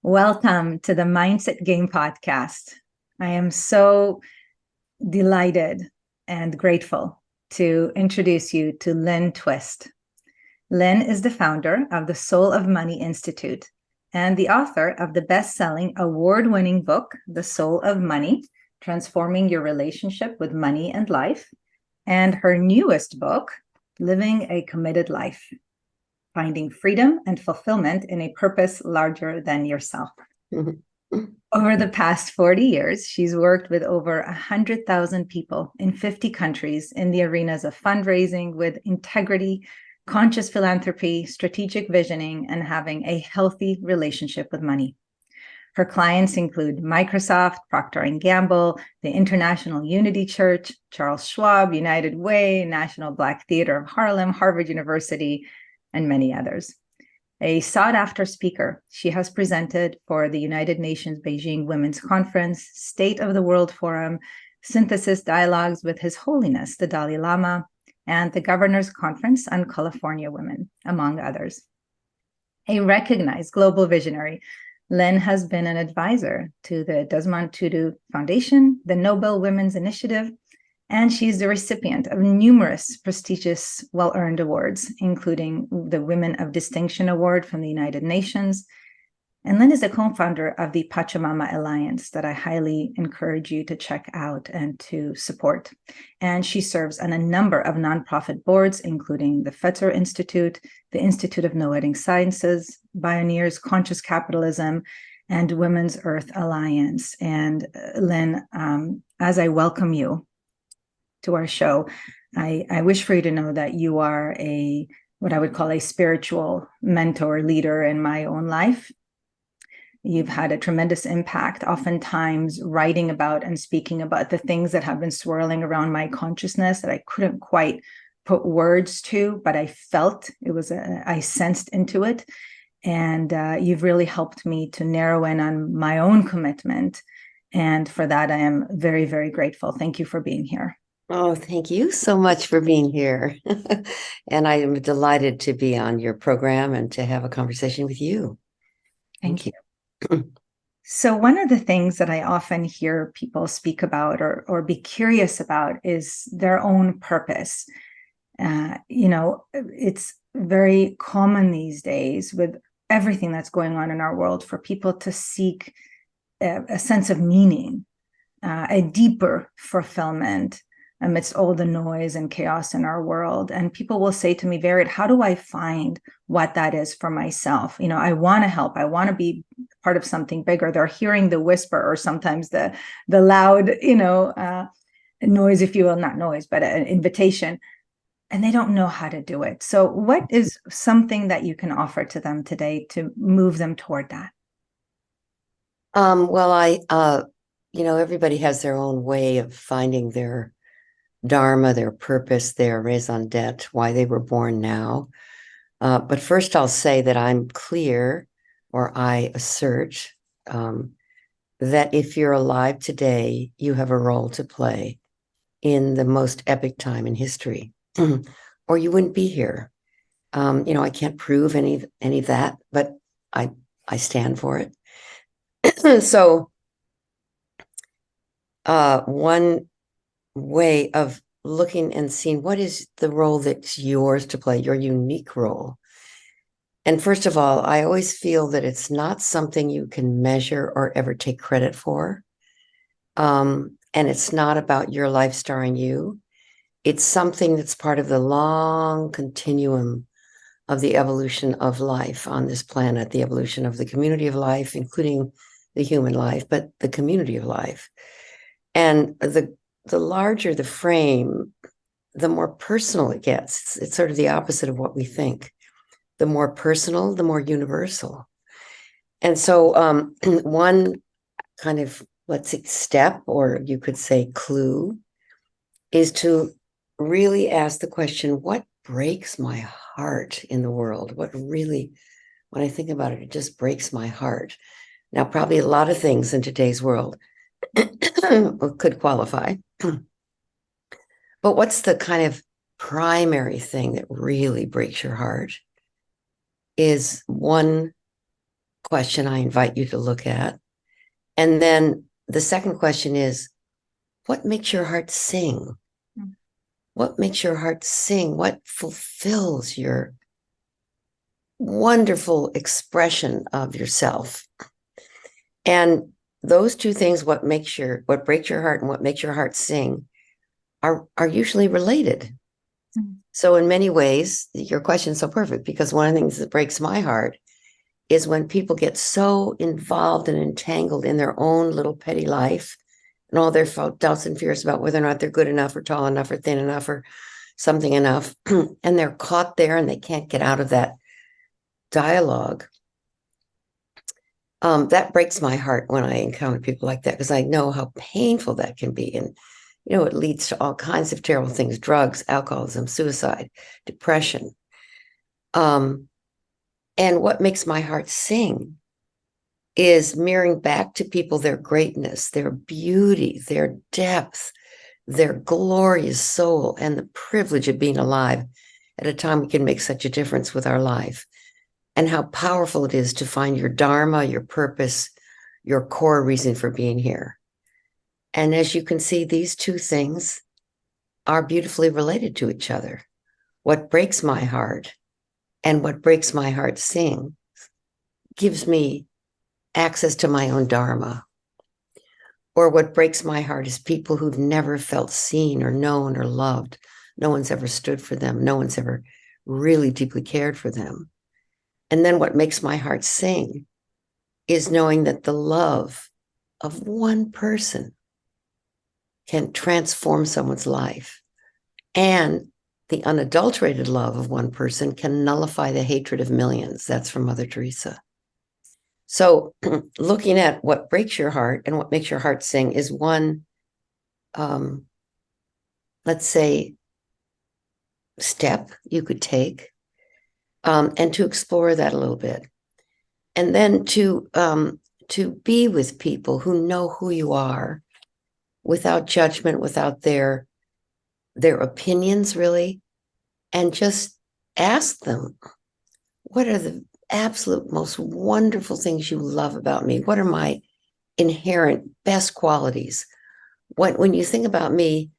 Welcome to the Mindset Game podcast. I am so delighted and grateful to introduce you to Lynne Twist. Lynne is the founder of the Soul of Money Institute and the author of the best-selling, award-winning book, The Soul of Money: Transforming Your Relationship with Money and Life, and her newest book, Living a Committed Life: Finding Freedom and Fulfillment in a Purpose Larger Than Yourself. Over the past 40 years, she's worked with over 100,000 people in 50 countries in the arenas of fundraising with integrity, conscious philanthropy, strategic visioning, and having a healthy relationship with money. Her clients include Microsoft, Procter & Gamble, the International Unity Church, Charles Schwab, United Way, National Black Theater of Harlem, Harvard University, and many others. A sought-after speaker, she has presented for the United Nations Beijing Women's Conference, State of the World Forum, Synthesis Dialogues with His Holiness, the Dalai Lama, and the Governor's Conference on California Women, among others. A recognized global visionary, Lynne has been an advisor to the Desmond Tutu Foundation, the Nobel Women's Initiative, and she's the recipient of numerous prestigious, well-earned awards, including the Women of Distinction Award from the United Nations. And Lynne is a co-founder of the Pachamama Alliance that I highly encourage you to check out and to support. And she serves on a number of nonprofit boards, including the Fetzer Institute, the Institute of Noetic Sciences, Pioneers Conscious Capitalism, and Women's Earth Alliance. And Lynne, as I welcome you to our show, I wish for you to know that you are what I would call a spiritual mentor, leader in my own life. You've had a tremendous impact, oftentimes writing about and speaking about the things that have been swirling around my consciousness that I couldn't quite put words to, but I felt it was, I sensed into it. And you've really helped me to narrow in on my own commitment. And for that, I am very, very grateful. Thank you for being here. Oh, thank you so much for being here. And I am delighted to be on your program and to have a conversation with you. Thank you. So one of the things that I often hear people speak about or be curious about is their own purpose. It's very common these days with everything that's going on in our world for people to seek a sense of meaning, a deeper fulfillment amidst all the noise and chaos in our world. And people will say to me, Verit, how do I find what that is for myself? I want to help. I want to be part of something bigger. They're hearing the whisper or sometimes the loud, noise, if you will, not noise, but an invitation. And they don't know how to do it. So what is something that you can offer to them today to move them toward that? Everybody has their own way of finding their dharma, their purpose, their raison d'etre, why they were born now. But first I'll say that I'm clear, or I assert, that if you're alive today, you have a role to play in the most epic time in history, or you wouldn't be here. I can't prove any of that, but I stand for it. So one way of looking and seeing what is the role that's yours to play, your unique role. And first of all, I always feel that it's not something you can measure or ever take credit for. And it's not about your life starring you. It's something that's part of the long continuum of the evolution of life on this planet, the evolution of the community of life, including the human life, but the community of life. And the larger the frame, the more personal it gets. It's sort of the opposite of what we think. The more personal, the more universal. And so one kind of, let's say, step, or you could say clue, is to really ask the question, what breaks my heart in the world? What really, when I think about it, it just breaks my heart. Now, probably a lot of things in today's world could qualify. But what's the kind of primary thing that really breaks your heart is one question I invite you to look at. And then the second question is, what makes your heart sing? What makes your heart sing? What fulfills your wonderful expression of yourself? And those two things, what breaks your heart and what makes your heart sing, are usually related. Mm-hmm. So in many ways, your question is so perfect, because one of the things that breaks my heart is when people get so involved and entangled in their own little petty life and all their doubts and fears about whether or not they're good enough or tall enough or thin enough or something enough, and they're caught there and they can't get out of that dialogue. That breaks my heart when I encounter people like that, because I know how painful that can be. And, it leads to all kinds of terrible things: drugs, alcoholism, suicide, depression. And what makes my heart sing is mirroring back to people their greatness, their beauty, their depth, their glorious soul, and the privilege of being alive at a time we can make such a difference with our life. And how powerful it is to find your dharma, your purpose, your core reason for being here. And as you can see, these two things are beautifully related to each other. What breaks my heart and what breaks my heart sing gives me access to my own dharma. Or what breaks my heart is people who've never felt seen or known or loved. No one's ever stood for them. No one's ever really deeply cared for them. And then what makes my heart sing is knowing that the love of one person can transform someone's life. And the unadulterated love of one person can nullify the hatred of millions. That's from Mother Teresa. So looking at what breaks your heart and what makes your heart sing is one, let's say, step you could take. And to explore that a little bit. And then to be with people who know who you are without judgment, without their opinions, really, and just ask them, what are the absolute most wonderful things you love about me? What are my inherent best qualities? When you think about me,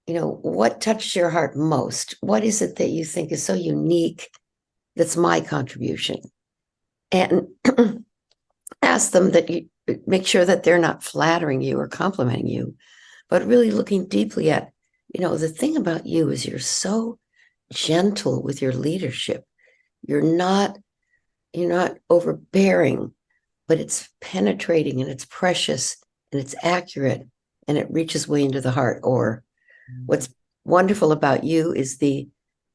what touched your heart most? What is it that you think is so unique? That's my contribution. And ask them that you make sure that they're not flattering you or complimenting you, but really looking deeply at, the thing about you is you're so gentle with your leadership. You're not overbearing, but it's penetrating and it's precious and it's accurate and it reaches way into the heart. Or what's wonderful about you is the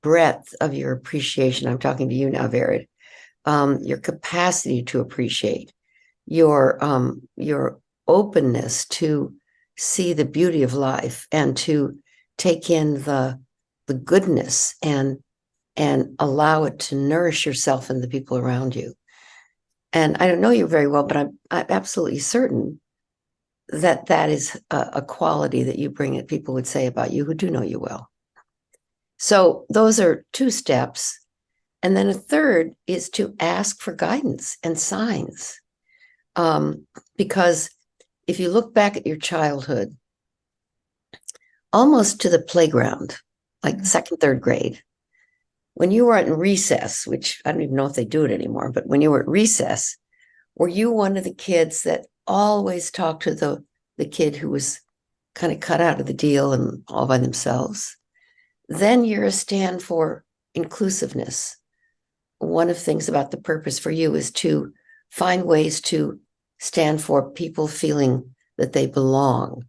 breadth of your appreciation. I'm talking to you now, Vered. Your capacity to appreciate, your openness to see the beauty of life and to take in the goodness and allow it to nourish yourself and the people around you. And I don't know you very well, but I'm absolutely certain that is a quality that you bring that people would say about you who do know you well. So those are two steps. And then a third is to ask for guidance and signs. Because if you look back at your childhood, almost to the playground, like second, third grade, when you were in recess, which I don't even know if they do it anymore, but when you were at recess, were you one of the kids that always talked to the kid who was kind of cut out of the deal and all by themselves? Then you're a stand for inclusiveness. One of the things about the purpose for you is to find ways to stand for people feeling that they belong,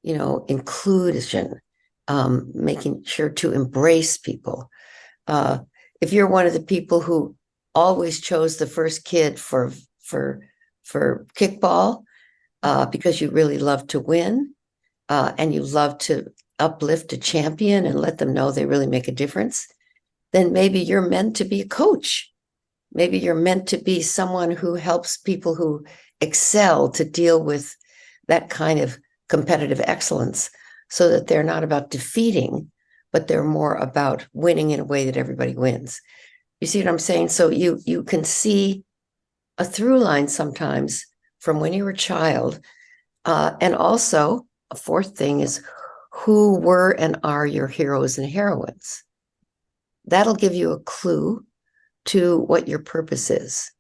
inclusion, making sure to embrace people. If you're one of the people who always chose the first kid for kickball because you really love to win and you love to uplift a champion and let them know they really make a difference, then maybe you're meant to be a coach. Maybe you're meant to be someone who helps people who excel to deal with that kind of competitive excellence so that they're not about defeating, but they're more about winning in a way that everybody wins. You see what I'm saying? So you can see a through line sometimes from when you were a child. And also, a fourth thing is, who were and are your heroes and heroines? That'll give you a clue to what your purpose is.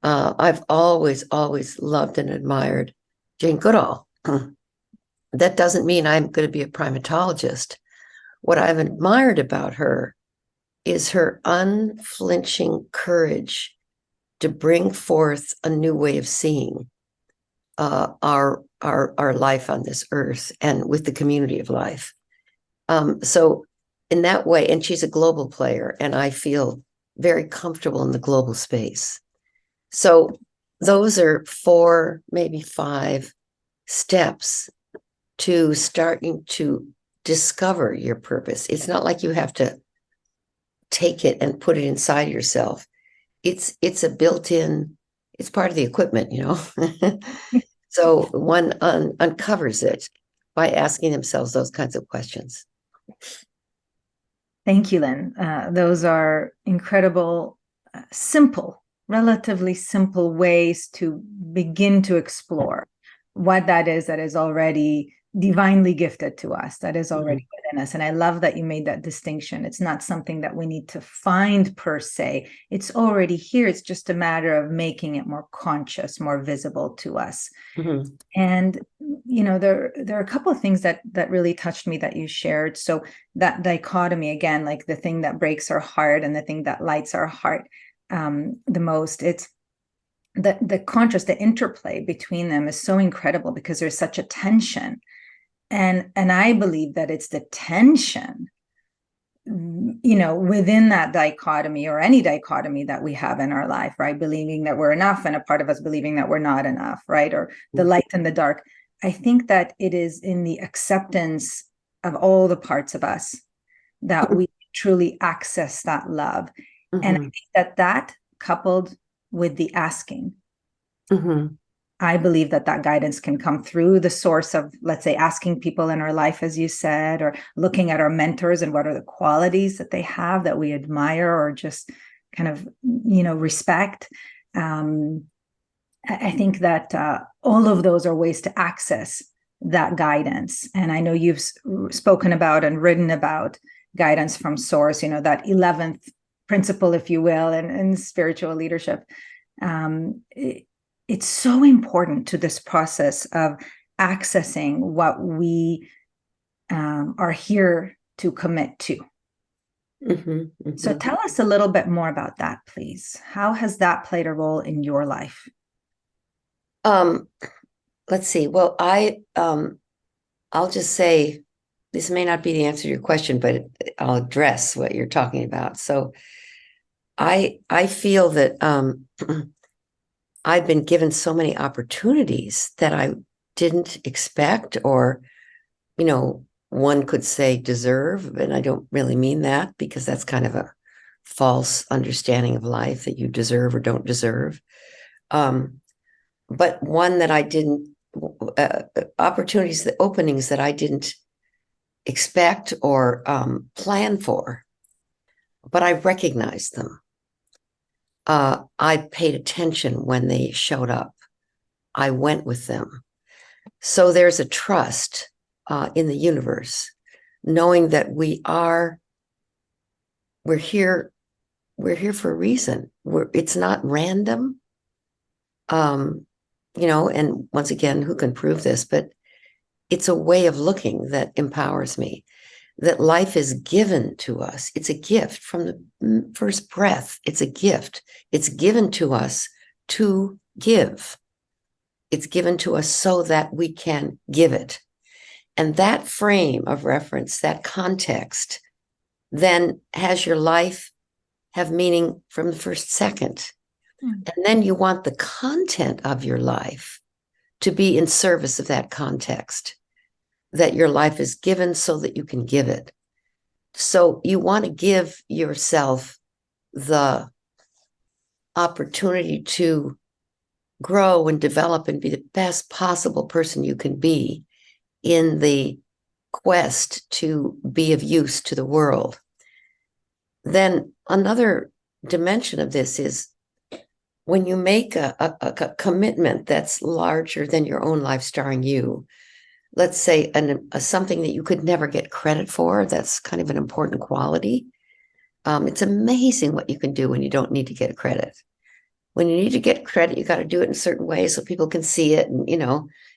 I've always loved and admired Jane Goodall. That doesn't mean I'm going to be a primatologist. What I've admired about her is her unflinching courage to bring forth a new way of seeing our life on this earth and with the community of life. So in that way, and she's a global player, and I feel very comfortable in the global space. So those are 4, maybe 5 steps to starting to discover your purpose. It's not like you have to take it and put it inside yourself. It's a built-in, it's part of the equipment, you know. So one uncovers it by asking themselves those kinds of questions. Thank you, Lynne. Those are incredible, simple, relatively simple ways to begin to explore what that is already divinely gifted to us, that is already within us. And I love that you made that distinction. It's not something that we need to find per se. It's already here. It's just a matter of making it more conscious, more visible to us. Mm-hmm. And there are a couple of things that really touched me that you shared. So that dichotomy, again, like the thing that breaks our heart and the thing that lights our heart the most, it's the contrast, the interplay between them is so incredible because there's such a tension. And I believe that it's the tension, within that dichotomy, or any dichotomy that we have in our life, right? Believing that we're enough and a part of us believing that we're not enough, right? Or the light and the dark. I think that it is in the acceptance of all the parts of us that we truly access that love. Mm-hmm. And I think that coupled with the asking, mm-hmm. I believe that guidance can come through the source of, let's say, asking people in our life, as you said, or looking at our mentors and what are the qualities that they have that we admire or just kind of, respect. I think that all of those are ways to access that guidance. And I know you've spoken about and written about guidance from source, that 11th principle, if you will, in spiritual leadership. It's so important to this process of accessing what we are here to commit to. Mm-hmm, mm-hmm. So tell us a little bit more about that, please. How has that played a role in your life? Let's see. Well, I'll just say this may not be the answer to your question, but I'll address what you're talking about. So I feel that I've been given so many opportunities that I didn't expect, or, one could say deserve. And I don't really mean that, because that's kind of a false understanding of life, that you deserve or don't deserve. But one that I didn't, opportunities, the openings that I didn't expect or plan for, but I recognized them. I paid attention when they showed up. I went with them. So there's a trust in the universe, knowing that we're here for a reason. It's not random. And once again, who can prove this? But it's a way of looking that empowers me. That life is given to us. It's a gift from the first breath. It's a gift. It's given to us to give. It's given to us so that we can give it. And that frame of reference, that context, then has your life have meaning from the first second. And then you want the content of your life to be in service of that context, that your life is given so that you can give it. So you want to give yourself the opportunity to grow and develop and be the best possible person you can be in the quest to be of use to the world. Then another dimension of this is when you make a commitment that's larger than your own life starring you, let's say something that you could never get credit for, that's kind of an important quality. It's amazing what you can do when you don't need to get credit. When you need to get credit, you got to do it in certain ways so people can see it, and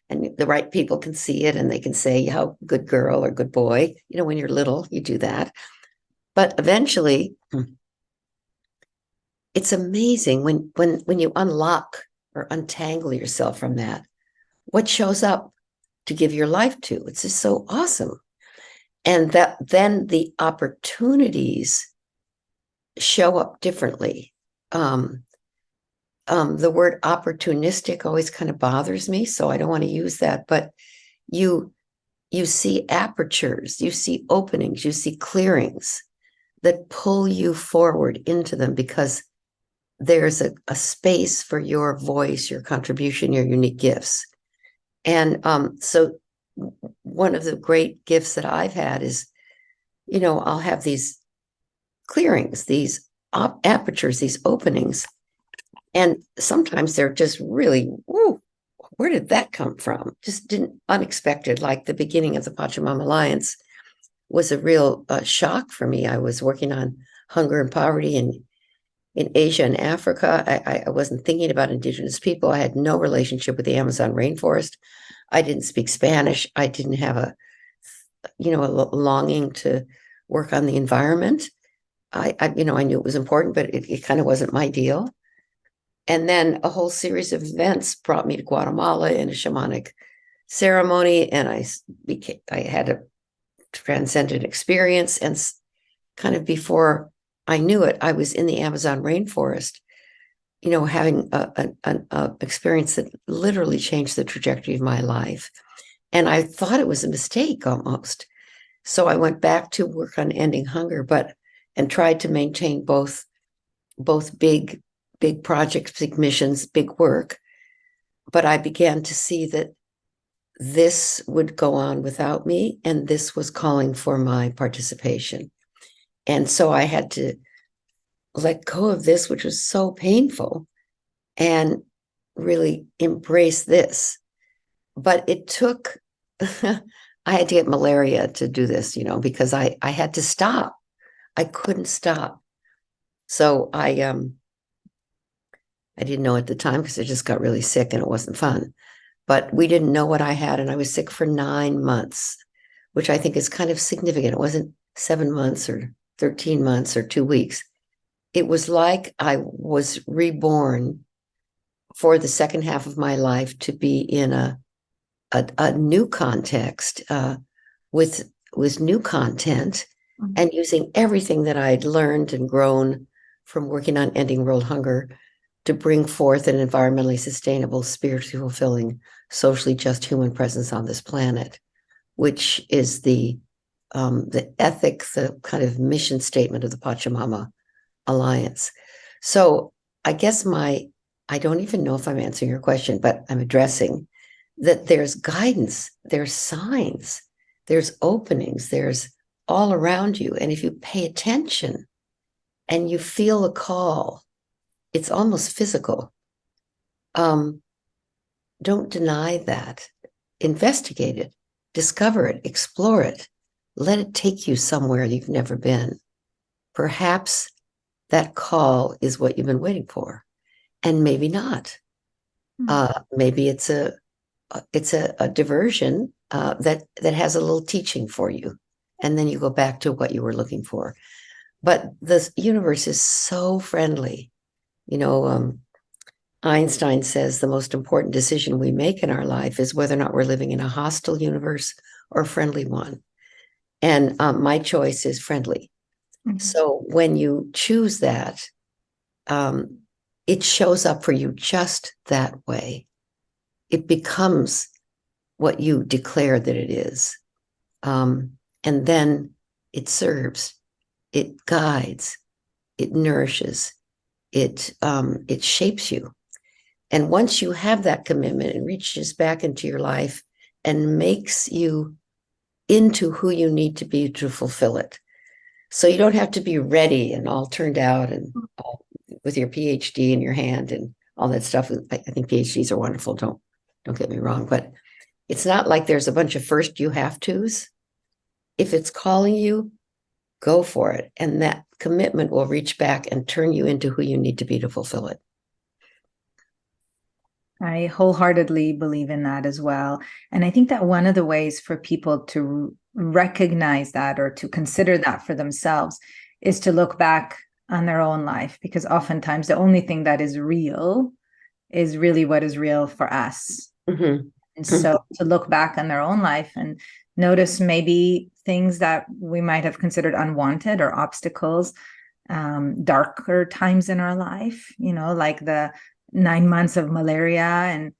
and the right people can see it, and they can say how good girl or good boy. When you're little, you do that, but eventually, it's amazing when you unlock or untangle yourself from that, what shows up to give your life to. It's just so awesome. And that then the opportunities show up differently. The word opportunistic always kind of bothers me, so I don't want to use that. But you see apertures, you see openings, you see clearings that pull you forward into them because there's a space for your voice, your contribution, your unique gifts. And so one of the great gifts that I've had is, I'll have these clearings, these apertures, these openings. And sometimes they're just really, woo, where did that come from? Just unexpected. Like the beginning of the Pachamama Alliance was a real shock for me. I was working on hunger and poverty in Asia and Africa. I wasn't thinking about Indigenous people. I had no relationship with the Amazon rainforest. I didn't speak Spanish. I didn't have a longing to work on the environment. I knew it was important, but it kind of wasn't my deal. And then a whole series of events brought me to Guatemala in a shamanic ceremony, and I had a transcendent experience. And kind of before I knew it, I was in the Amazon rainforest, having an experience that literally changed the trajectory of my life. And I thought it was a mistake almost. So I went back to work on ending hunger, and tried to maintain both big projects, big missions, big work. But I began to see that this would go on without me, and this was calling for my participation. And so I had to let go of this, which was so painful, and really embrace this. But it took, I had to get malaria to do this, because I had to stop. I couldn't stop. So I didn't know at the time because I just got really sick and it wasn't fun. But we didn't know what I had, and I was sick for 9 months, which I think is kind of significant. It wasn't 7 months or 13 months or 2 weeks. It was like I was reborn for the second half of my life to be in a new context with new content, and using everything that I'd learned and grown from working on ending world hunger to bring forth an environmentally sustainable, spiritually fulfilling, socially just human presence on this planet, which is the ethic, the kind of mission statement of the Pachamama Alliance. So I guess I don't even know if I'm answering your question, but I'm addressing that there's guidance, there's signs, there's openings, there's all around you. And if you pay attention and you feel the call, it's almost physical. Don't deny that. Investigate it, discover it, explore it. Let it take you somewhere you've never been. Perhaps that call is what you've been waiting for, and maybe not. Maybe it's a diversion that has a little teaching for you, and then you go back to what you were looking for. But the universe is so friendly. Einstein says the most important decision we make in our life is whether or not we're living in a hostile universe or a friendly one. And my choice is friendly. Mm-hmm. So when you choose that, it shows up for you just that way. It becomes what you declare that it is. And then it serves, it guides, it nourishes, it shapes you. And once you have that commitment, it reaches back into your life and makes you into who you need to be to fulfill it. So you don't have to be ready and all turned out and all with your PhD in your hand and all that stuff. I think PhDs are wonderful. Don't get me wrong, but it's not like there's a bunch of first you have tos. If it's calling you, go for it. And that commitment will reach back and turn you into who you need to be to fulfill it. I wholeheartedly believe in that as well. And I think that one of the ways for people to recognize that or to consider that for themselves is to look back on their own life, because oftentimes the only thing that is real is really what is real for us. Mm-hmm. And so to look back on their own life and notice maybe things that we might have considered unwanted or obstacles, darker times in our life, like the 9 months of malaria and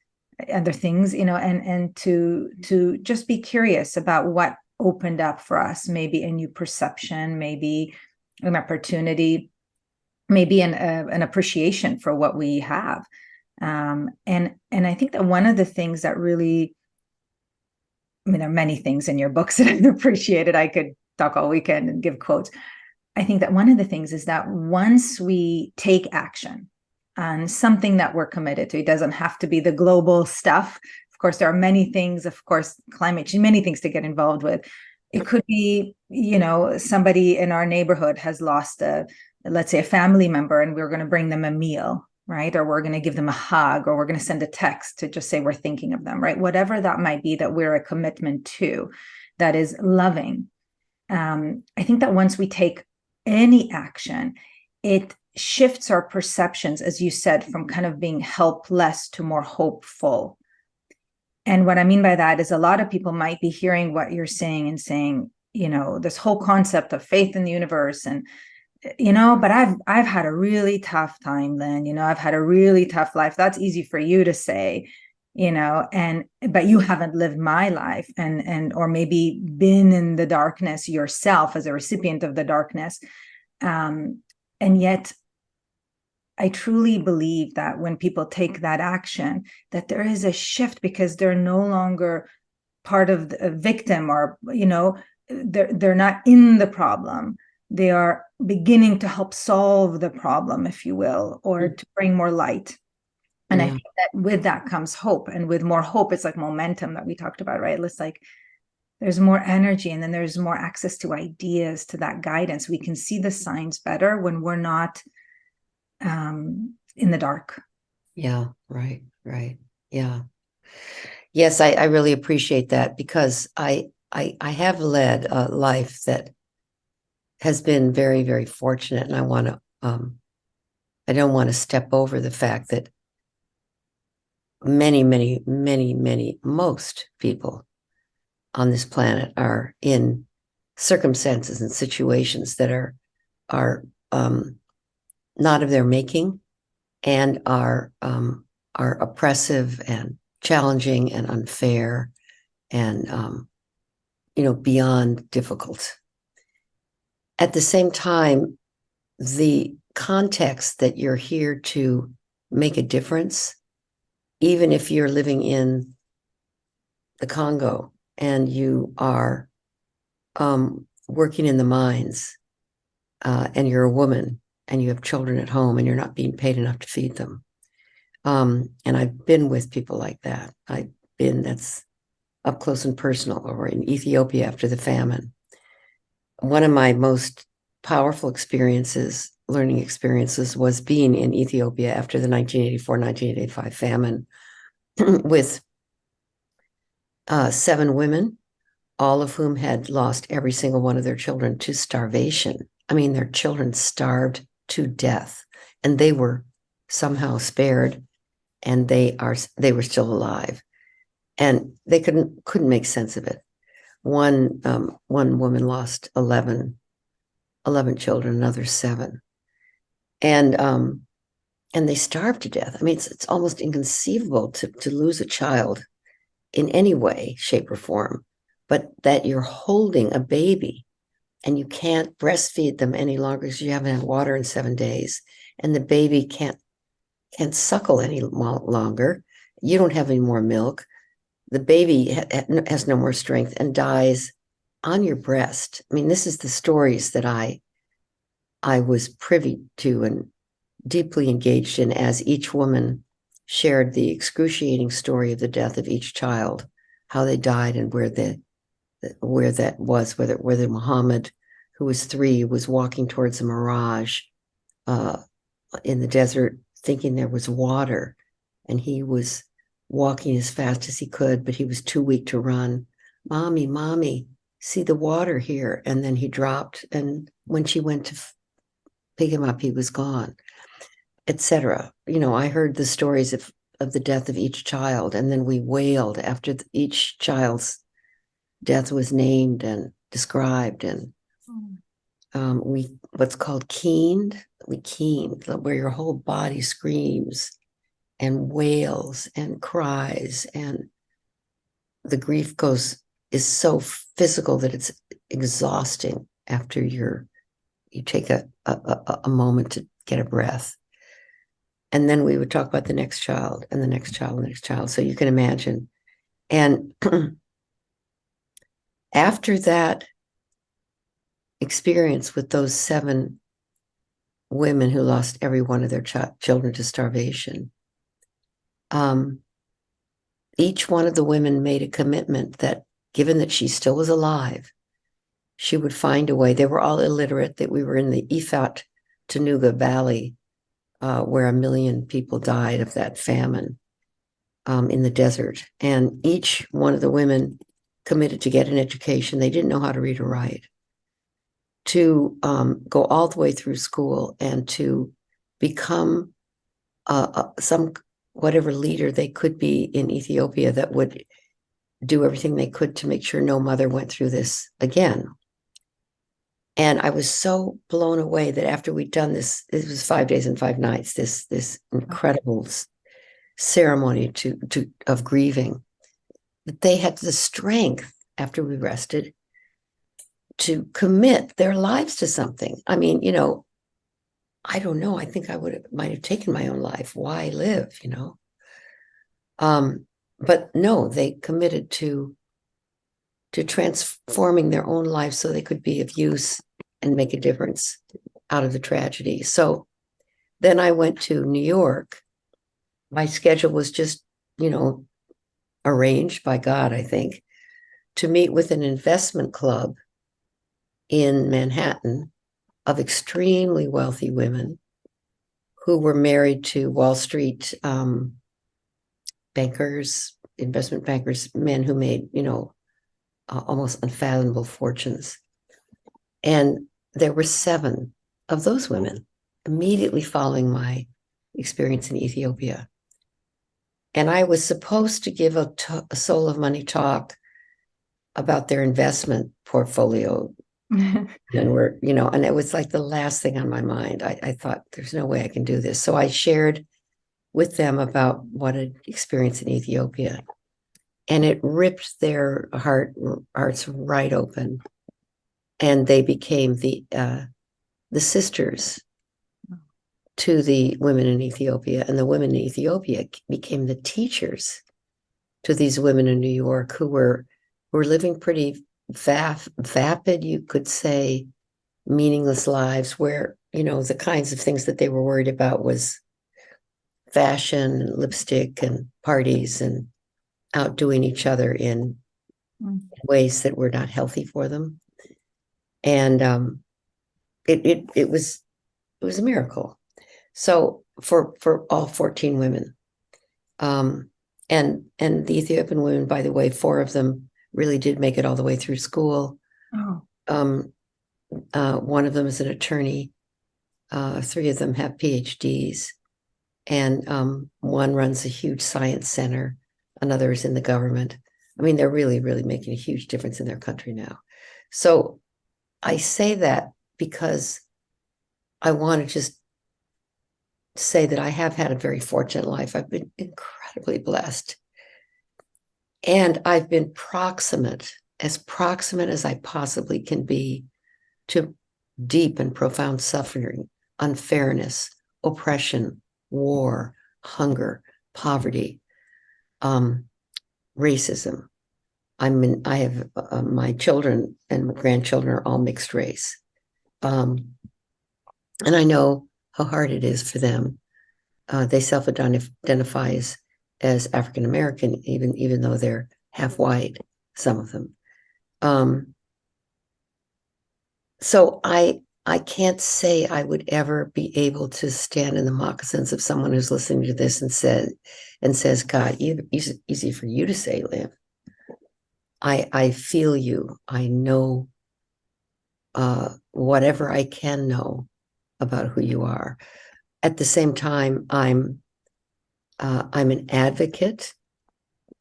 other things, and to just be curious about what opened up for us, maybe a new perception, maybe an opportunity, maybe an appreciation for what we have. And I think that one of the things that really, there are many things in your books that I've appreciated. I could talk all weekend and give quotes. I think that one of the things is that once we take action on something that we're committed to, it doesn't have to be the global stuff. Of course, there are many things, of course, climate change, many things to get involved with. It could be, somebody in our neighborhood has lost let's say a family member, and we're going to bring them a meal, right? Or we're going to give them a hug, or we're going to send a text to just say we're thinking of them, right? Whatever that might be that we're a commitment to, that is loving. I think that once we take any action, it shifts our perceptions, as you said, from kind of being helpless to more hopeful. And what I mean by that is a lot of people might be hearing what you're saying and saying, this whole concept of faith in the universe and, but I've had a really tough time, Lynn, I've had a really tough life. That's easy for you to say, but you haven't lived my life or maybe been in the darkness yourself as a recipient of the darkness. And yet I truly believe that when people take that action, that there is a shift, because they're no longer part of the victim, or, they're not in the problem. They are beginning to help solve the problem, if you will, or to bring more light. And I think that with that comes hope. And with more hope, it's like momentum that we talked about, right? It's like there's more energy, and then there's more access to ideas, to that guidance. We can see the signs better when we're not in the dark. Yeah, right. Yeah. Yes, I really appreciate that, because I have led a life that has been very, very fortunate. And I don't want to step over the fact that most people on this planet are in circumstances and situations that are not of their making, and are oppressive and challenging and unfair and beyond difficult. At the same time, the context that you're here to make a difference, even if you're living in the Congo and you are working in the mines, and you're a woman and you have children at home and you're not being paid enough to feed them. And I've been with people like that. That's up close and personal, or in Ethiopia after the famine. One of my most powerful learning experiences, was being in Ethiopia after the 1984-1985 famine with 7 women, all of whom had lost every single one of their children to starvation. I mean, their children starved to death, and they were somehow spared, and they were still alive, and they couldn't make sense of it. One woman lost 11 children, another 7, and they starved to death. I mean, it's almost inconceivable to lose a child in any way, shape, or form, but that you're holding a baby and you can't breastfeed them any longer because you haven't had water in 7 days, and the baby can't suckle any longer. You don't have any more milk. The baby has no more strength and dies on your breast. I mean, this is the stories that I was privy to and deeply engaged in, as each woman shared the excruciating story of the death of each child, how they died and where that was, whether Muhammad, who was 3, was walking towards a mirage in the desert, thinking there was water, and he was walking as fast as he could, but he was too weak to run. Mommy, see the water here. And then he dropped, and when she went to pick him up, he was gone, etc. I heard the stories of the death of each child, and then we wailed after each child's death was named and described, and we what's called keened. We keened, where your whole body screams and wails and cries, and the grief is so physical that it's exhausting after you take a moment to get a breath. And then we would talk about the next child and the next child and the next child. So you can imagine. And after that experience with those 7 women who lost every one of their children to starvation, each one of the women made a commitment that, given that she still was alive, she would find a way. They were all illiterate, that we were in the Ifat Tanuga Valley, where 1 million people died of that famine in the desert. And each one of the women committed to get an education. They didn't know how to read or write, to go all the way through school and to become whatever leader they could be in Ethiopia that would do everything they could to make sure no mother went through this again. And I was so blown away that after we'd done this, it was 5 days and 5 nights, this incredible ceremony of grieving, that they had the strength, after we rested, to commit their lives to something. I mean, I don't know. I think I might have taken my own life. Why live, But no, they committed to transforming their own lives so they could be of use and make a difference out of the tragedy. So then I went to New York. My schedule was just, arranged by God, I think, to meet with an investment club in Manhattan of extremely wealthy women who were married to Wall Street bankers, investment bankers, men who made, almost unfathomable fortunes. And there were 7 of those women immediately following my experience in Ethiopia. And I was supposed to give a Soul of Money talk about their investment portfolio. And and it was like the last thing on my mind. I thought, there's no way I can do this. So I shared with them about what I'd experienced in Ethiopia. And it ripped their hearts right open. And they became the sisters to the women in Ethiopia. And the women in Ethiopia became the teachers to these women in New York who were living pretty vapid, you could say, meaningless lives, where, the kinds of things that they were worried about was fashion and lipstick and parties and outdoing each other in ways that were not healthy for them. And it was a miracle. So for all 14 women, and the Ethiopian women, by the way, 4 of them really did make it all the way through school. One of them is an attorney. 3 of them have PhDs, and one runs a huge science center. Another is in the government. I mean, they're really, really making a huge difference in their country now. So I say that because I want to just say that I have had a very fortunate life. I've been incredibly blessed. And I've been proximate as I possibly can be, to deep and profound suffering, unfairness, oppression, war, hunger, poverty, racism. I have my children and my grandchildren are all mixed race. And I know how hard it is for them. they self-identify as African American, even though they're half white, some of them. So I can't say I would ever be able to stand in the moccasins of someone who's listening to this and says, God, easy for you to say, Lynne. I feel you. I know whatever I can know about who you are. At the same time, I'm an advocate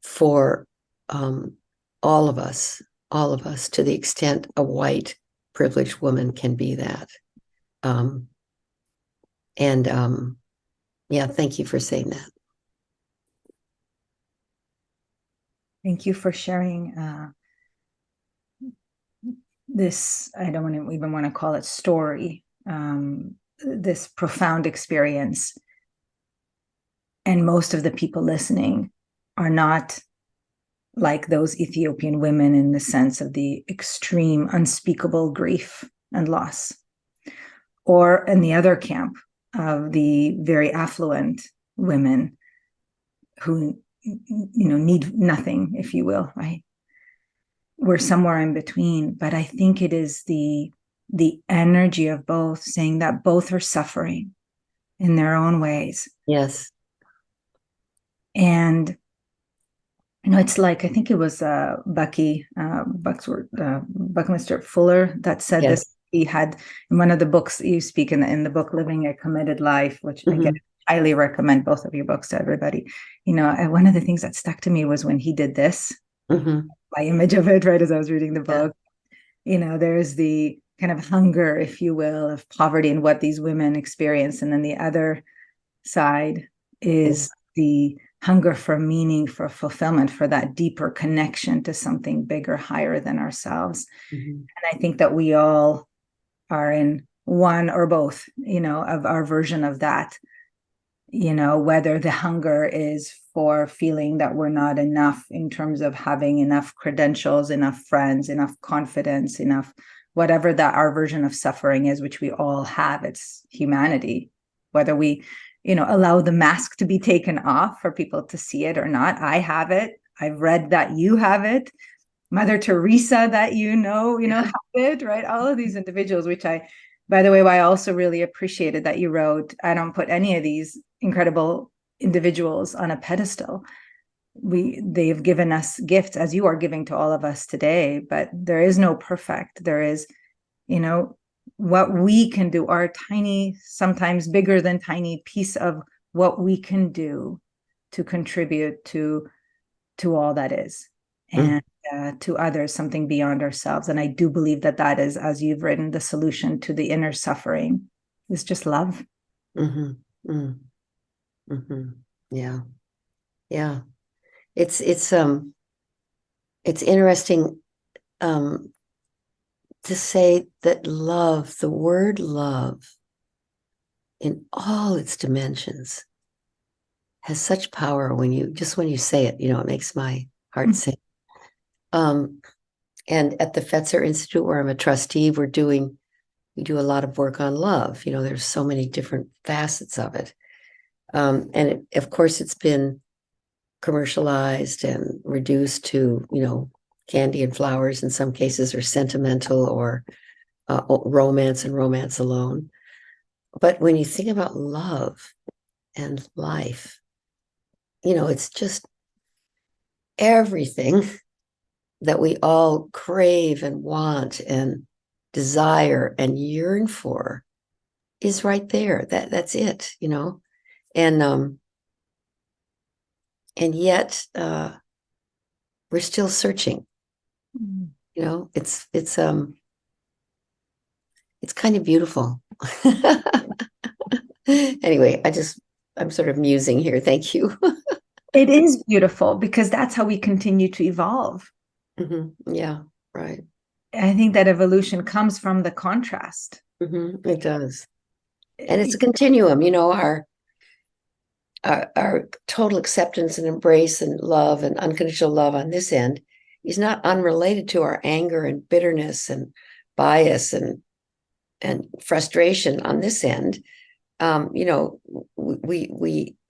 for all of us, to the extent a white privileged woman can be that. Yeah, thank you for saying that. Thank you for sharing this, I don't even want to call it story, this profound experience. And most of the people listening are not like those Ethiopian women in the sense of the extreme, unspeakable grief and loss, or in the other camp of the very affluent women who, need nothing, if you will, right? We're somewhere in between, but I think it is the energy of both, saying that both are suffering in their own ways. Yes. And it's like, I think it was Buckminster Fuller that said Yes. this. He had in one of the books you speak in the book, Living a Committed Life, which again, highly recommend both of your books to everybody. One of the things that stuck to me was when he did this, my image of it, right, as I was reading the book. There's the kind of hunger, if you will, of poverty and what these women experience. And then the other side is the hunger for meaning, for fulfillment, for that deeper connection to something bigger, higher than ourselves. And I think that we all are in one or both, of our version of that, whether the hunger is for feeling that we're not enough in terms of having enough credentials, enough friends, enough confidence, enough, whatever that our version of suffering is, which we all have. It's humanity, whether we allow the mask to be taken off for people to see it or not. I have it. I've read that you have it. Mother Teresa, that have it, right? All of these individuals, which by the way, I also really appreciated that you wrote, I don't put any of these incredible individuals on a pedestal. They've given us gifts, as you are giving to all of us today, but there is no perfect. There is, what we can do, our tiny, sometimes bigger than tiny piece of what we can do to contribute to all that is, and to others, something beyond ourselves. And I do believe that is, as you've written, the solution to the inner suffering is just love. Yeah. It's interesting to say that love, the word love, in all its dimensions, has such power when you say it. It makes my heart sing. And at the Fetzer Institute, where I'm a trustee, we do a lot of work on love. There's so many different facets of it. And of course, it's been commercialized and reduced to, candy and flowers in some cases, or sentimental, or romance and romance alone. But when you think about love and life, it's just everything that we all crave and want and desire and yearn for is right there. That's it, and yet we're still searching. It's kind of beautiful. Anyway, I'm sort of musing here. Thank you. It is beautiful because that's how we continue to evolve. Yeah, right. I think that evolution comes from the contrast. It does. And it's a continuum, our total acceptance and embrace and love and unconditional love on this end is not unrelated to our anger and bitterness and bias and frustration on this end. you know,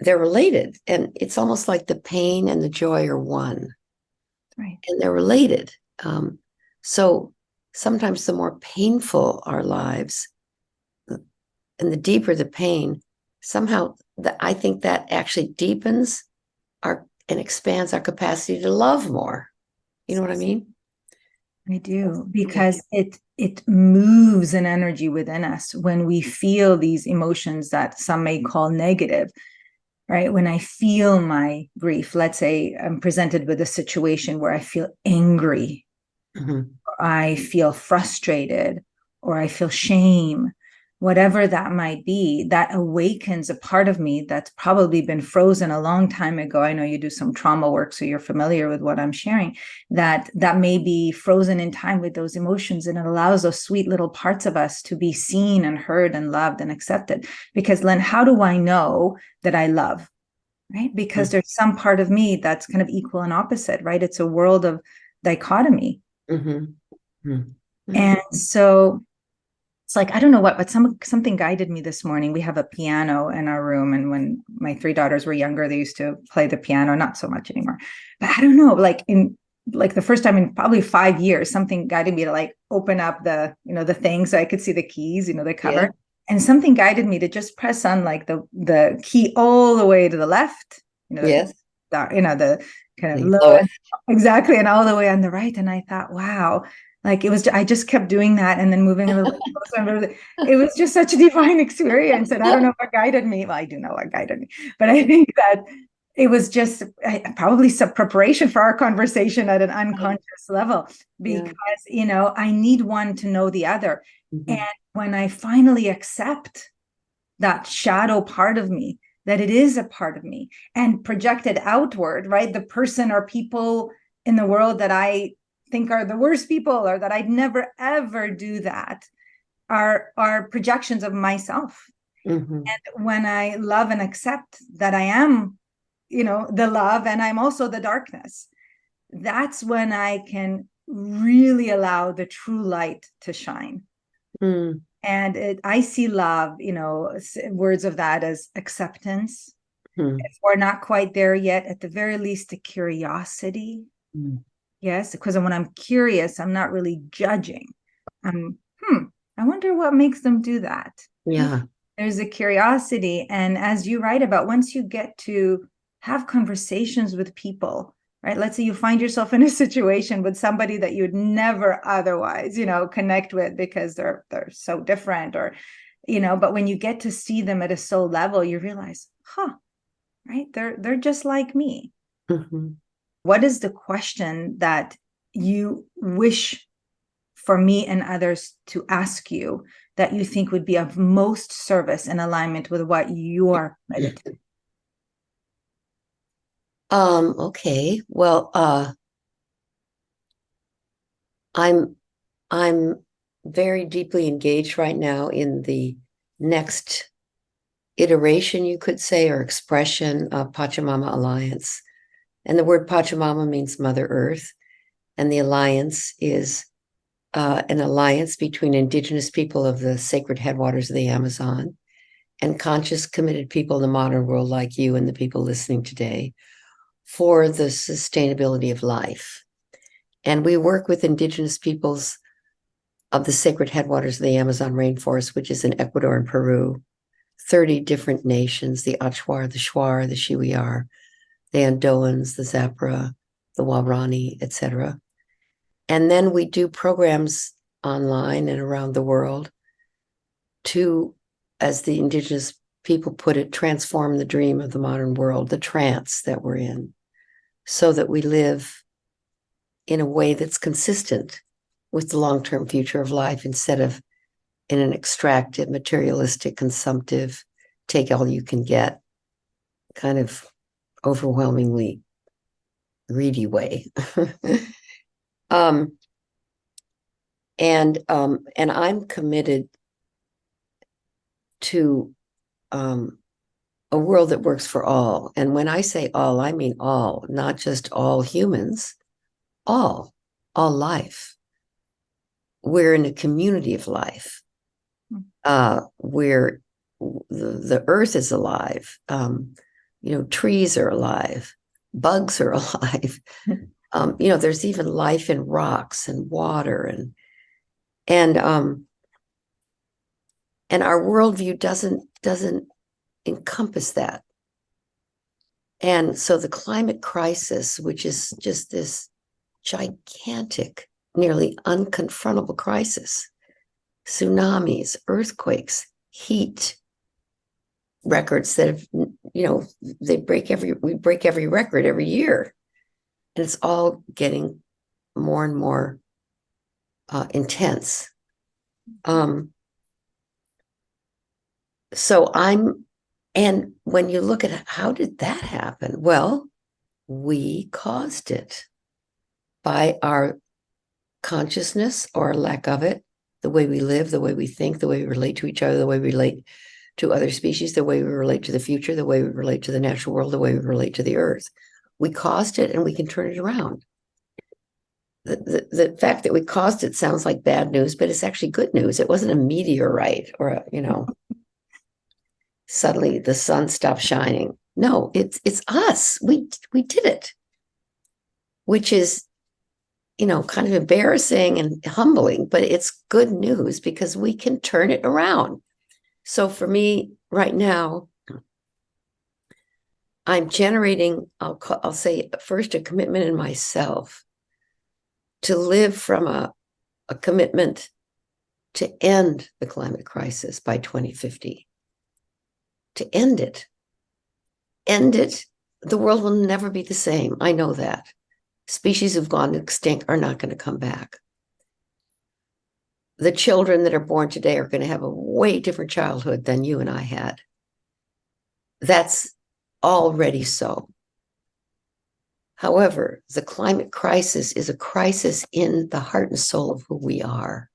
they're related, and it's almost like the pain and the joy are one, Right. and they're related. So sometimes the more painful our lives and the deeper the pain, somehow I think that actually deepens our and expands our capacity to love more. You know what I mean? I do, because it moves an energy within us when we feel these emotions that some may call negative, right? When I feel my grief, let's say I'm presented with a situation where I feel angry, Mm-hmm. I feel frustrated, or I feel shame, whatever that might be, that awakens a part of me that's probably been frozen a long time ago. I know you do some trauma work, so you're familiar with what I'm sharing, that may be frozen in time with those emotions. And it allows those sweet little parts of us to be seen and heard and loved and accepted. Because Lynne, how do I know that I love? Right? Because there's some part of me that's kind of equal and opposite, right? It's a world of dichotomy. Mm-hmm. Mm-hmm. And so it's like, I don't know what, but something guided me this morning. We have a piano in our room. And when my three daughters were younger, they used to play the piano, not so much anymore. But I don't know, like the first time in probably 5 years, something guided me to like open up the thing so I could see the keys, the cover. Yeah. And something guided me to just press on like the key all the way to the left, Yes. the kind of The low, lowest. exactly, and all the way on the right. And I thought, wow, like I just kept doing that and then moving a little bit closer. It was just such a divine experience. And I don't know what guided me. Well, I do know what guided me, but I think that it was just probably some preparation for our conversation at an unconscious level, Yeah. because, I need one to know the other. Mm-hmm. And when I finally accept that shadow part of me, that it is a part of me, and projected outward, right? The person or people in the world that I think are the worst people, or that I'd never ever do that, are projections of myself. Mm-hmm. And when I love and accept that I am, the love, and I'm also the darkness, that's when I can really allow the true light to shine. Mm. And I see love, words of that as acceptance. Mm. If we're not quite there yet, at the very least, a curiosity. Mm. Yes, because when I'm curious, I'm not really judging. I'm, I wonder what makes them do that. Yeah. There's a curiosity. And as you write about, once you get to have conversations with people, right? Let's say you find yourself in a situation with somebody that you'd never otherwise, connect with because they're so different, or, but when you get to see them at a soul level, you realize, right? They're just like me. Mm-hmm. What is the question that you wish for me and others to ask you that you think would be of most service and alignment with what you are committed to? Okay. Well, I'm very deeply engaged right now in the next iteration, you could say, or expression of Pachamama Alliance. And the word Pachamama means Mother Earth. And the alliance is an alliance between indigenous people of the sacred headwaters of the Amazon and conscious, committed people in the modern world like you and the people listening today for the sustainability of life. And we work with indigenous peoples of the sacred headwaters of the Amazon rainforest, which is in Ecuador and Peru, 30 different nations, the Achuar, the Shuar, the Shiwiar, the Andoans, the Zapra, the Waorani, etc. And then we do programs online and around the world to, as the indigenous people put it, transform the dream of the modern world, the trance that we're in, so that we live in a way that's consistent with the long-term future of life instead of in an extractive, materialistic, consumptive, take all you can get, kind of overwhelmingly greedy way. um, and I'm committed to a world that works for all. And when I say all, I mean all, not just all humans, all life. We're in a community of life. We're the earth is alive. Trees are alive, bugs are alive. There's even life in rocks and water, and our worldview doesn't encompass that. And so the climate crisis, which is just this gigantic, nearly unconfrontable crisis, tsunamis, earthquakes, heat records that have, we break every record every year. And it's all getting more and more intense. And when you look at how did that happen? Well, we caused it by our consciousness or lack of it, the way we live, the way we think, the way we relate to each other, the way we relate to other species, the way we relate to the future, the way we relate to the natural world, the way we relate to the earth. We caused it and we can turn it around. The fact that we caused it sounds like bad news, but it's actually good news. It wasn't a meteorite or, suddenly the sun stopped shining. No, it's us. We did it, which is, kind of embarrassing and humbling, but it's good news because we can turn it around. So for me right now, I'm generating, I'll say first, a commitment in myself to live from a commitment to end the climate crisis by 2050, to end it. The world will never be the same. I know that. Species who've gone extinct are not going to come back. The children that are born today are going to have a way different childhood than you and I had. That's already so. However, the climate crisis is a crisis in the heart and soul of who we are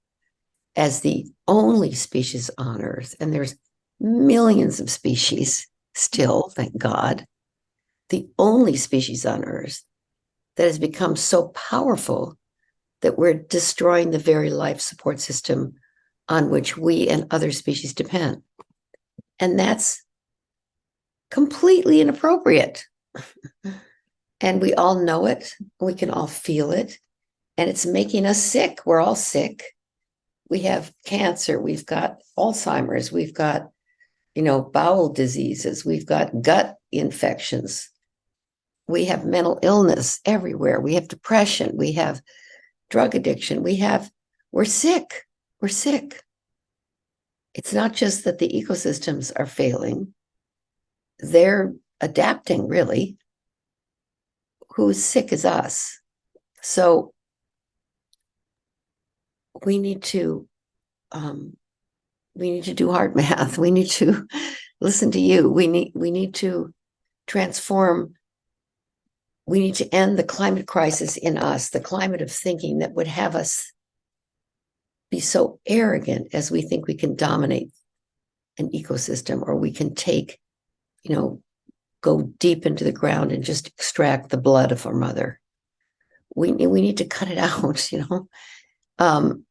as the only species on Earth. And there's millions of species still, thank God, the only species on Earth that has become so powerful that we're destroying the very life support system on which we and other species depend. And that's completely inappropriate. And we all know it. We can all feel it. And it's making us sick. We're all sick. We have cancer. We've got Alzheimer's. We've got, bowel diseases. We've got gut infections. We have mental illness everywhere. We have depression. We have drug addiction. We're sick. We're sick. It's not just that the ecosystems are failing. They're adapting, really. Who's sick is us. So we need to do hard math. We need to listen to you. We need to transform. We need to end the climate crisis in us, the climate of thinking that would have us be so arrogant as we think we can dominate an ecosystem, or we can take, go deep into the ground and just extract the blood of our mother. We need to cut it out,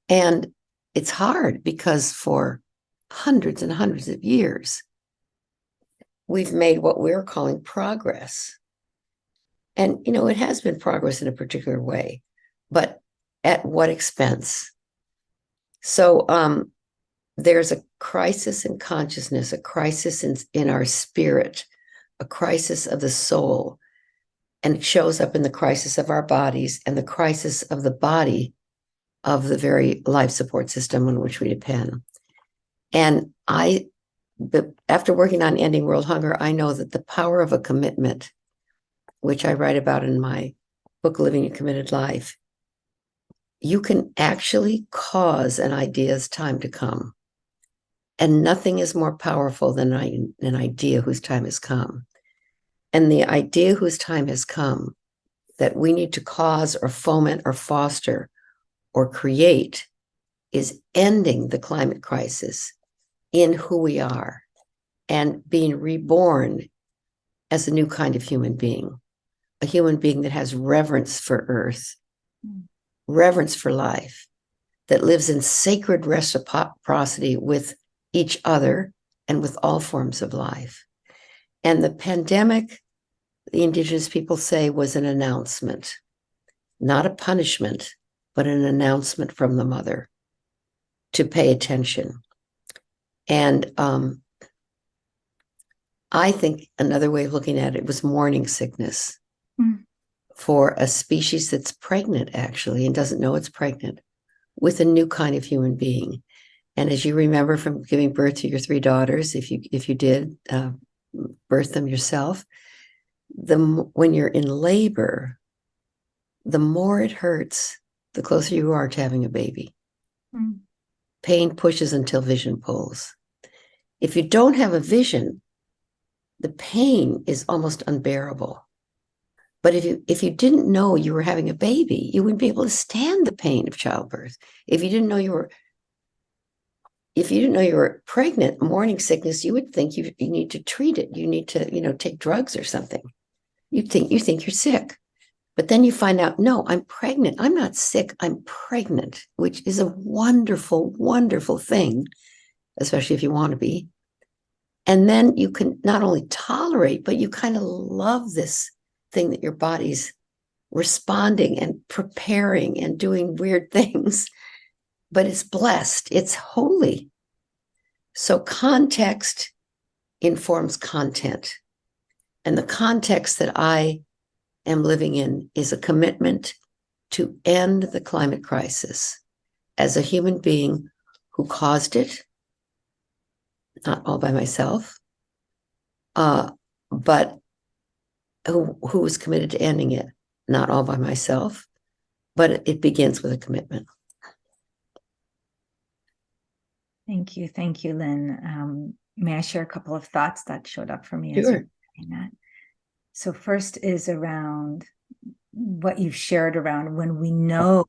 and it's hard because for hundreds and hundreds of years, we've made what we're calling progress. And, it has been progress in a particular way, but at what expense? So there's a crisis in consciousness, a crisis in our spirit, a crisis of the soul, and it shows up in the crisis of our bodies and the crisis of the body of the very life support system on which we depend. And after working on ending world hunger, I know that the power of a commitment, which I write about in my book, Living a Committed Life, you can actually cause an idea's time to come. And nothing is more powerful than an idea whose time has come. And the idea whose time has come that we need to cause or foment or foster or create is ending the climate crisis in who we are and being reborn as a new kind of human being, a human being that has reverence for Earth, reverence for life, that lives in sacred reciprocity with each other and with all forms of life. And the pandemic, the Indigenous people say, was an announcement, not a punishment, but an announcement from the mother to pay attention. And I think another way of looking at it was morning sickness for a species that's pregnant, actually, and doesn't know it's pregnant with a new kind of human being. And as you remember from giving birth to your 3 daughters, if you did birth them yourself, when you're in labor, the more it hurts, the closer you are to having a baby. Pain pushes until vision pulls. If you don't have a vision, the pain is almost unbearable. But if you didn't know you were having a baby, you wouldn't be able to stand the pain of childbirth. If you didn't know you were pregnant, morning sickness, you would think you need to treat it. You need to, take drugs or something. You think you're sick. But then you find out, no, I'm pregnant. I'm not sick. I'm pregnant, which is a wonderful, wonderful thing, especially if you want to be. And then you can not only tolerate, but you kind of love this thing that your body's responding and preparing and doing weird things, but it's blessed. It's holy. So context informs content. And the context that I am living in is a commitment to end the climate crisis as a human being who caused it, not all by myself, but who was committed to ending it, not all by myself, but it begins with a commitment. Thank you. Thank you, Lynn. May I share a couple of thoughts that showed up for me? Sure. As you're saying that? So first is around what you've shared around when we know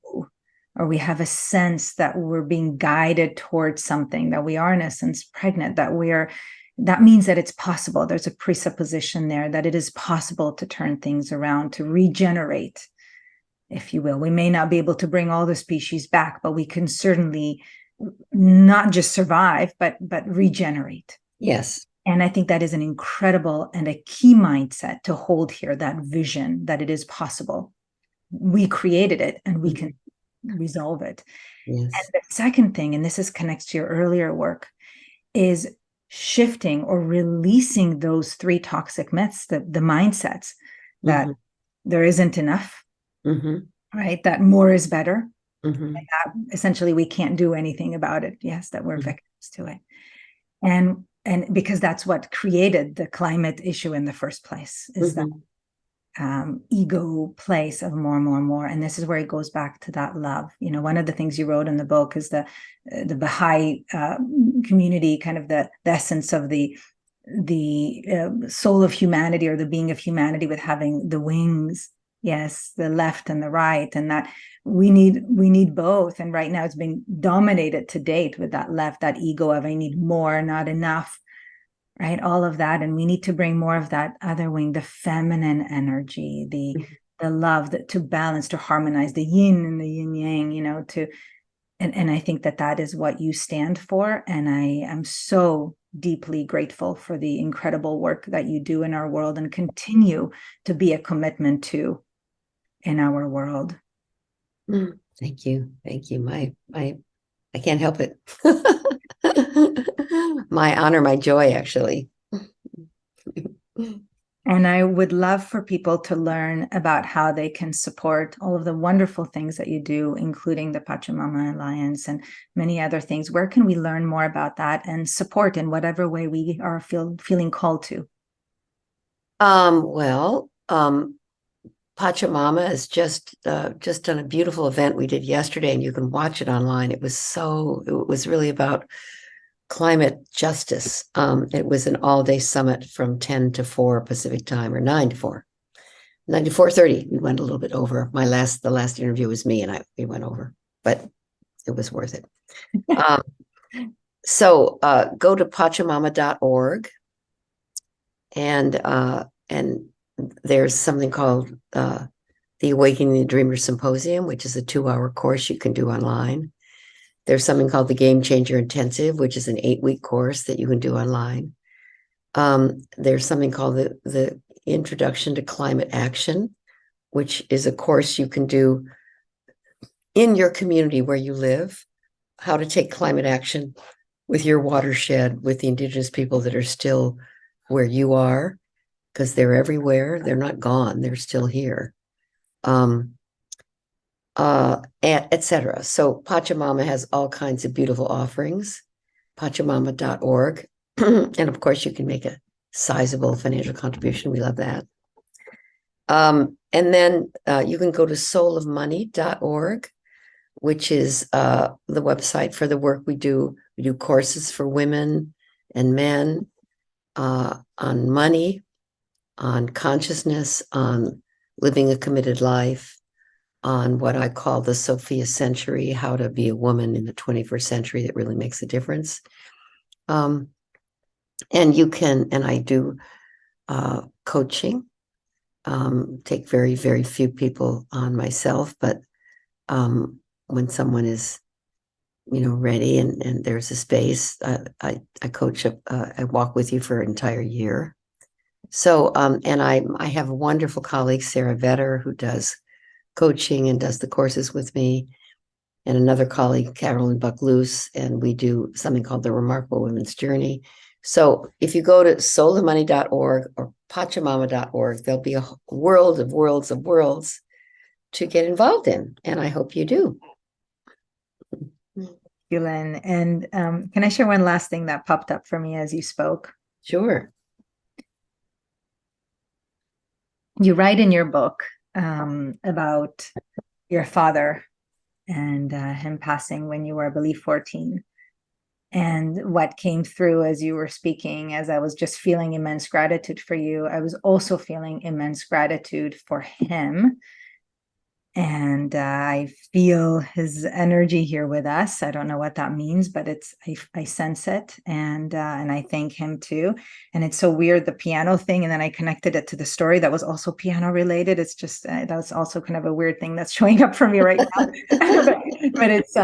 or we have a sense that we're being guided towards something, that we are in essence pregnant, that means that it's possible. There's a presupposition there that it is possible to turn things around, to regenerate, if you will. We may not be able to bring all the species back, but we can certainly not just survive, but regenerate. Yes. And I think that is an incredible and a key mindset to hold here, that vision that it is possible. We created it and we can resolve it. Yes. And the second thing, and this connects to your earlier work, is shifting or releasing those 3 toxic myths, the mindsets that there isn't enough, right? That more is better. And that essentially we can't do anything about it. Yes, that we're victims to it. And because that's what created the climate issue in the first place, is that ego place of more and more and more. And this is where it goes back to that love. One of the things you wrote in the book is the Baha'i community, kind of the essence of the soul of humanity, or the being of humanity, with having the wings. Yes, the left and the right, and that we need both. And right now it's been dominated to date with that left, that ego of I need more, not enough, right? All of that. And we need to bring more of that other wing, the feminine energy, the love, to balance, to harmonize the yin and the yin yang, and I think that is what you stand for. And I am so deeply grateful for the incredible work that you do in our world and continue to be a commitment to in our world. Thank you. I can't help it. My honor, my joy, actually. And I would love for people to learn about how they can support all of the wonderful things that you do, including the Pachamama Alliance and many other things. Where can we learn more about that and support in whatever way we are feeling called to? Pachamama has just done a beautiful event we did yesterday, and you can watch it online. It was really about climate justice. It was an all-day summit from 10 to 4 Pacific time, or 9 to 4. 9 to 4:30. We went a little bit over. The last interview was me, and we went over, but it was worth it. So go to pachamama.org, and there's something called the Awakening the Dreamer Symposium, which is a 2-hour course you can do online. There's something called the Game Changer Intensive, which is an 8-week course that you can do online. There's something called the Introduction to Climate Action, which is a course you can do in your community where you live, how to take climate action with your watershed, with the indigenous people that are still where you are, because they're everywhere. They're not gone. They're still here. Etc. So Pachamama has all kinds of beautiful offerings, pachamama.org. And of course, you can make a sizable financial contribution. We love that. And then you can go to soulofmoney.org, which is the website for the work we do. We do courses for women and men on money, on consciousness, on living a committed life, on what I call the Sophia century, how to be a woman in the 21st century that really makes a difference. And you can, and I do coaching, take very, very few people on myself, but when someone is, ready and there's a space, I coach, I walk with you for an entire year. So, and I have a wonderful colleague, Sarah Vetter, who does coaching and does the courses with me, and another colleague, Carolyn Buckloose, and we do something called the Remarkable Women's Journey. So if you go to soulofmoney.org or pachamama.org, there'll be a world of worlds to get involved in, and I hope you do. Lynne. And can I share one last thing that popped up for me as you spoke? Sure. You write in your book about your father and him passing when you were, I believe, 14. And what came through as you were speaking, as I was just feeling immense gratitude for you, I was also feeling immense gratitude for him. And I feel his energy here with us. I don't know what that means, but I sense it, and I thank him too. And it's so weird, the piano thing, and then I connected it to the story that was also piano related. It's just that was also kind of a weird thing that's showing up for me right now. but it's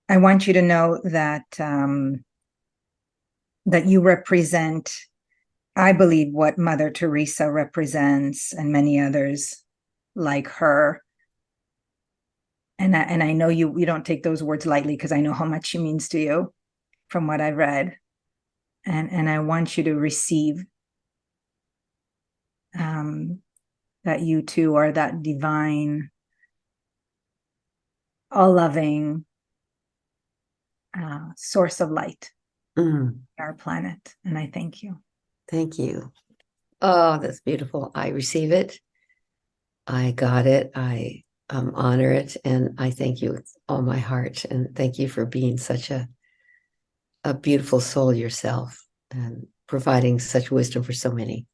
I want you to know that that you represent, I believe, what Mother Teresa represents, and many others like her. And I know you don't take those words lightly, because I know how much she means to you from what I've read. And I want you to receive that you too are that divine, all-loving source of light on our planet. And I thank you. Thank you. Oh, that's beautiful. I receive it. I got it. I honor it. And I thank you with all my heart. And thank you for being such a beautiful soul yourself and providing such wisdom for so many.